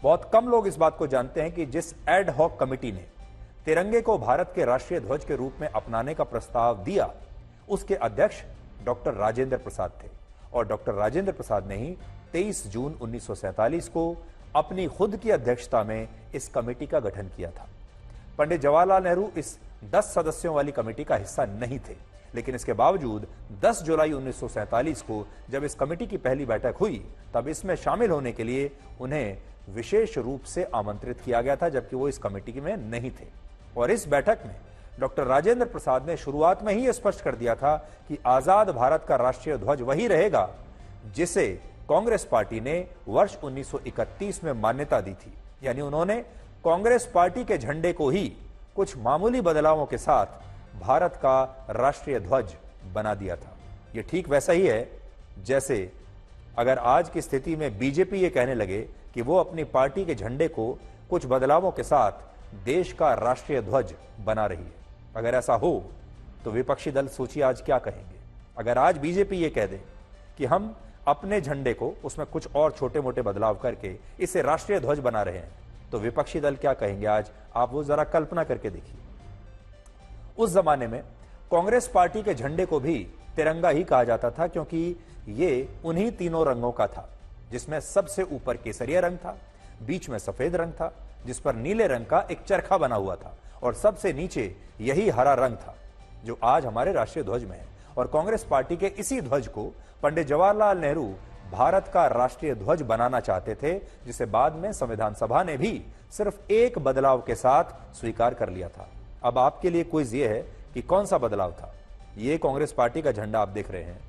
बहुत कम लोग इस बात को जानते हैं कि जिस एड हॉक कमेटी ने तिरंगे को भारत के राष्ट्रीय ध्वज के रूप में अपनाने का प्रस्ताव दिया, उसके अध्यक्ष डॉक्टर राजेंद्र प्रसाद थे। और डॉक्टर राजेंद्र प्रसाद ने ही 23 जून 1947 को अपनी खुद की अध्यक्षता में इस कमेटी का गठन किया था। पंडित जवाहरलाल नेहरू इस 10 सदस्यों वाली कमेटी का हिस्सा नहीं थे, लेकिन इसके बावजूद 10 जुलाई 1947 को जब इस कमेटी की पहली बैठक हुई, तब इसमें शामिल होने के लिए उन्हें विशेष रूप से आमंत्रित किया गया था, जबकि वो इस कमेटी में नहीं थे। और इस बैठक में डॉक्टर राजेंद्र प्रसाद ने शुरुआत में ही स्पष्ट कर दिया था कि आजाद भारत का राष्ट्रीय ध्वज वही रहेगा जिसे कांग्रेस पार्टी ने वर्ष 1931 में मान्यता दी थी। यानी उन्होंने कांग्रेस पार्टी के झंडे को ही कुछ मामूली बदलावों के साथ भारत का राष्ट्रीय ध्वज बना दिया था। यह ठीक वैसा ही है जैसे अगर आज की स्थिति में बीजेपी ये कहने लगे कि वो अपनी पार्टी के झंडे को कुछ बदलावों के साथ देश का राष्ट्रीय ध्वज बना रही है। अगर ऐसा हो तो विपक्षी दल सोचिए आज क्या कहेंगे। अगर आज बीजेपी ये कह दे कि हम अपने झंडे को उसमें कुछ और छोटे मोटे बदलाव करके इसे राष्ट्रीय ध्वज बना रहे हैं, तो विपक्षी दल क्या कहेंगे आज आप वो जरा कल्पना करके देखिए। उस जमाने में कांग्रेस पार्टी के झंडे को भी तिरंगा ही कहा जाता था, क्योंकि ये उन्हीं तीनों रंगों का था, जिसमें सबसे ऊपर केसरिया रंग था, बीच में सफेद रंग था जिस पर नीले रंग का एक चरखा बना हुआ था, और सबसे नीचे यही हरा रंग था जो आज हमारे राष्ट्रीय ध्वज में है। और कांग्रेस पार्टी के इसी ध्वज को पंडित जवाहरलाल नेहरू भारत का राष्ट्रीय ध्वज बनाना चाहते थे, जिसे बाद में संविधान सभा ने भी सिर्फ एक बदलाव के साथ स्वीकार कर लिया था। अब आपके लिए क्विज ये है कि कौन सा बदलाव था। ये कांग्रेस पार्टी का झंडा आप देख रहे हैं,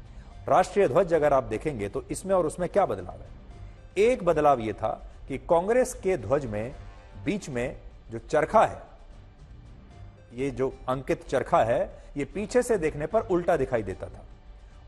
राष्ट्रीय ध्वज अगर आप देखेंगे तो इसमें और उसमें क्या बदलाव है। एक बदलाव यह था कि कांग्रेस के ध्वज में बीच में जो चरखा है, ये जो अंकित चरखा है, ये पीछे से देखने पर उल्टा दिखाई देता था,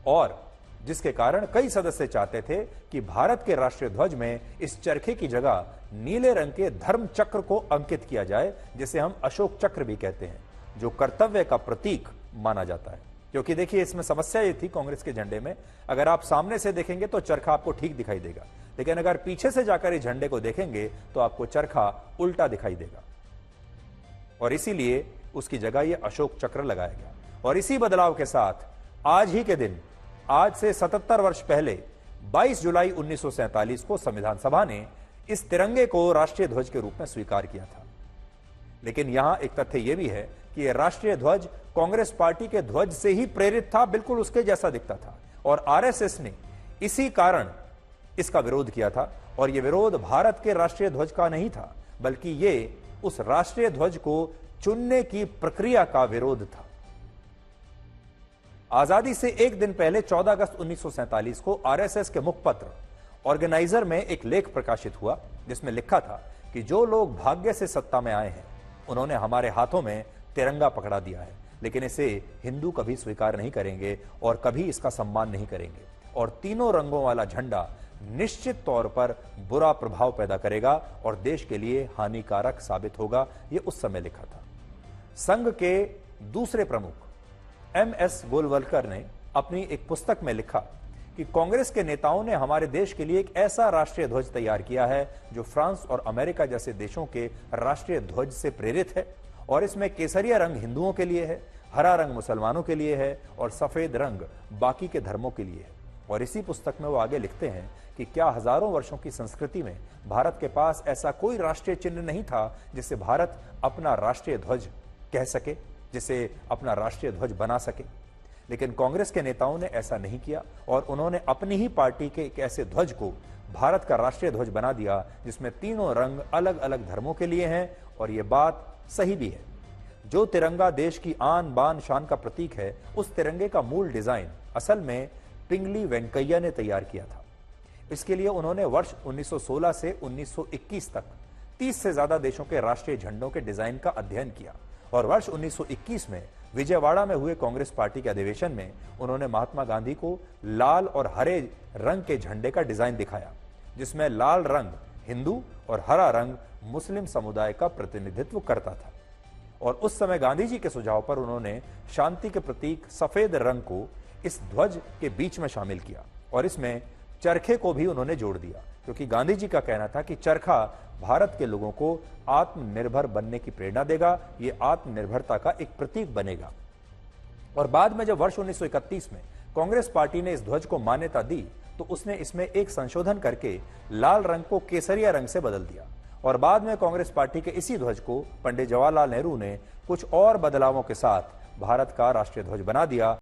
और जिसके कारण कई सदस्य चाहते थे कि भारत के राष्ट्रीय ध्वज में इस चरखे की जगह नीले रंग के धर्म चक्र को अंकित किया जाए, जिसे हम अशोक चक्र भी कहते हैं, जो कर्तव्य का प्रतीक माना जाता है। क्योंकि देखिए इसमें समस्या ये थी कांग्रेस के झंडे में, अगर आप सामने से देखेंगे तो चरखा आपको ठीक दिखाई देगा, लेकिन अगर पीछे से जाकर इस झंडे को देखेंगे तो आपको चरखा उल्टा दिखाई देगा, और इसीलिए उसकी जगह ये अशोक चक्र लगाया गया। और इसी बदलाव के साथ आज ही के दिन, आज से 77 वर्ष पहले 22 जुलाई 1947 को संविधान सभा ने इस तिरंगे को राष्ट्रीय ध्वज के रूप में स्वीकार किया था। लेकिन यहां एक तथ्य यह भी है कि यह राष्ट्रीय ध्वज कांग्रेस पार्टी के ध्वज से ही प्रेरित था, बिल्कुल उसके जैसा दिखता था, और आरएसएस ने इसी कारण इसका विरोध किया था। और यह विरोध भारत के राष्ट्रीय ध्वज का नहीं था, बल्कि यह उस राष्ट्रीय ध्वज को चुनने की प्रक्रिया का विरोध था। आजादी से एक दिन पहले 14 अगस्त 1947 को आरएसएस के मुखपत्र ऑर्गेनाइजर में एक लेख प्रकाशित हुआ, जिसमें लिखा था कि जो लोग भाग्य से सत्ता में आए हैं उन्होंने हमारे हाथों में तिरंगा पकड़ा दिया है, लेकिन इसे हिंदू कभी स्वीकार नहीं करेंगे और कभी इसका सम्मान नहीं करेंगे, और तीनों रंगों वाला झंडा निश्चित तौर पर बुरा प्रभाव पैदा करेगा और देश के लिए हानिकारक साबित होगा। यह उस समय लिखा था। संघ के दूसरे प्रमुख एमएस गोलवलकर ने अपनी एक पुस्तक में लिखा कि कांग्रेस के नेताओं ने हमारे देश के लिए एक ऐसा राष्ट्रीय ध्वज तैयार किया है जो फ्रांस और अमेरिका जैसे देशों के राष्ट्रीय ध्वज से प्रेरित है, और इसमें केसरिया रंग हिंदुओं के लिए है, हरा रंग मुसलमानों के लिए है और सफेद रंग बाकी के धर्मों के लिए है। और इसी पुस्तक में वो आगे लिखते हैं कि क्या हजारों वर्षों की संस्कृति में भारत के पास ऐसा कोई राष्ट्रीय चिन्ह नहीं था जिसे भारत अपना राष्ट्रीय ध्वज कह सके, जिसे अपना राष्ट्रीय ध्वज बना सके। लेकिन कांग्रेस के नेताओं ने ऐसा नहीं किया, और उन्होंने अपनी ही पार्टी के एक ऐसे ध्वज को भारत का राष्ट्रीय ध्वज बना दिया जिसमें तीनों रंग अलग अलग धर्मों के लिए हैं। और यह बात सही भी है। जो तिरंगा देश की आन बान शान का प्रतीक है, उस तिरंगे का मूल डिजाइन असल में पिंगली वेंकैया ने तैयार किया था। इसके लिए उन्होंने वर्ष 1916 से 1921 तक 30 से ज्यादा देशों के राष्ट्रीय झंडों के डिजाइन का अध्ययन किया, और वर्ष 1921 में विजयवाड़ा में हुए कांग्रेस पार्टी के अधिवेशन में उन्होंने महात्मा गांधी को लाल और हरे रंग के झंडे का डिजाइन दिखाया, जिसमें लाल रंग हिंदू और हरा रंग मुस्लिम समुदाय का प्रतिनिधित्व करता था। और उस समय गांधी जी के सुझाव पर उन्होंने शांति के प्रतीक सफेद रंग को इस ध्वज के बीच में शामिल किया, और इसमें चरखे को भी उन्होंने जोड़ दिया। क्योंकि गांधी जी का कहना था कि चरखा भारत के लोगों को आत्मनिर्भर बनने की प्रेरणा देगा, ये आत्मनिर्भरता का एक प्रतीक बनेगा। और बाद में जब वर्ष 1931 में कांग्रेस पार्टी ने इस ध्वज को मान्यता दी तो उसने इसमें एक संशोधन करके लाल रंग को केसरिया रंग से बदल दिया। और बाद में कांग्रेस पार्टी के इसी ध्वज को पंडित जवाहरलाल नेहरू ने कुछ और बदलावों के साथ भारत का राष्ट्रीय ध्वज बना दिया।